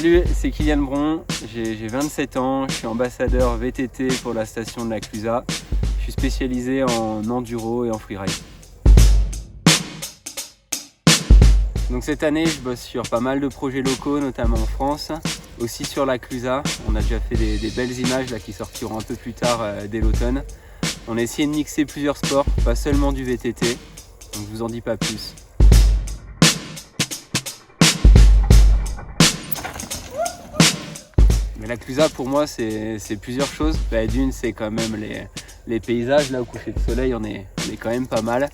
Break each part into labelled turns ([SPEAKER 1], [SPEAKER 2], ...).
[SPEAKER 1] Salut, c'est Kylian Bron, j'ai 27 ans, je suis ambassadeur VTT pour la station de la Clusaz. Je suis spécialisé en enduro et en freeride. Donc cette année, je bosse sur pas mal de projets locaux, notamment en France, aussi sur la Clusaz. On a déjà fait des belles images là, qui sortiront un peu plus tard dès l'automne. On a essayé de mixer plusieurs sports, pas seulement du VTT, donc je vous en dis pas plus. Mais la Clusaz pour moi c'est plusieurs choses. D'une, c'est quand même les paysages, là au coucher de soleil on est quand même pas mal.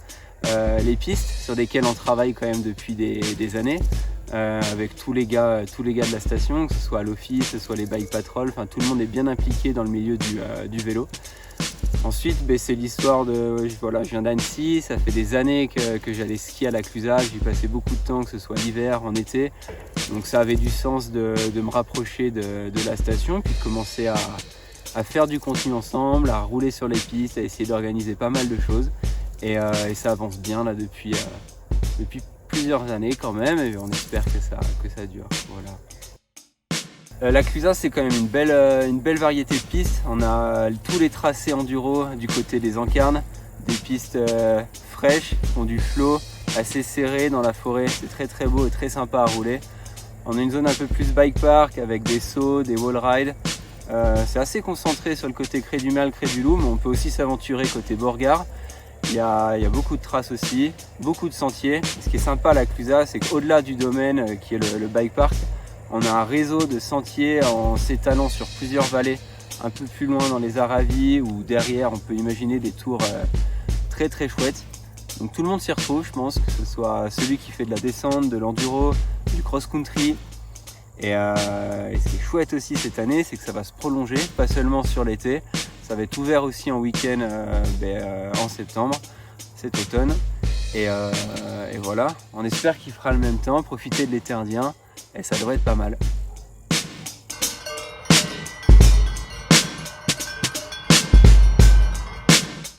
[SPEAKER 1] Les pistes sur lesquelles on travaille quand même depuis des années, avec tous les gars de la station, que ce soit à l'office, que ce soit les bike patrol, enfin tout le monde est bien impliqué dans le milieu du vélo. Ensuite, c'est l'histoire de, voilà, je viens d'Annecy, ça fait des années que j'allais skier à la Clusaz, j'y passais beaucoup de temps, que ce soit l'hiver, en été. Donc ça avait du sens de me rapprocher de la station, puis de commencer à faire du contenu ensemble, à rouler sur les pistes, à essayer d'organiser pas mal de choses. Et ça avance bien là depuis plusieurs années quand même, et on espère que ça dure. Voilà. La Clusaz c'est quand même une belle variété de pistes. On a tous les tracés enduro du côté des Encarnes, des pistes fraîches, qui ont du flow, assez serré dans la forêt, c'est très très beau et très sympa à rouler. On a une zone un peu plus bike park avec des sauts, des wall rides. C'est assez concentré sur le côté Cré du Mal, Cré du Loup, mais on peut aussi s'aventurer côté Borgard. Il y a beaucoup de traces aussi, beaucoup de sentiers. Ce qui est sympa à la Clusaz, c'est qu'au-delà du domaine qui est le bike park, on a un réseau de sentiers en s'étalant sur plusieurs vallées, un peu plus loin dans les Aravis, ou derrière on peut imaginer des tours très très chouettes. Donc tout le monde s'y retrouve, je pense, que ce soit celui qui fait de la descente, de l'enduro, du cross-country. Et ce qui est chouette aussi cette année, c'est que ça va se prolonger, pas seulement sur l'été, ça va être ouvert aussi en week-end en septembre, cet automne. Et voilà, on espère qu'il fera le même temps, profiter de l'été indien, et ça devrait être pas mal.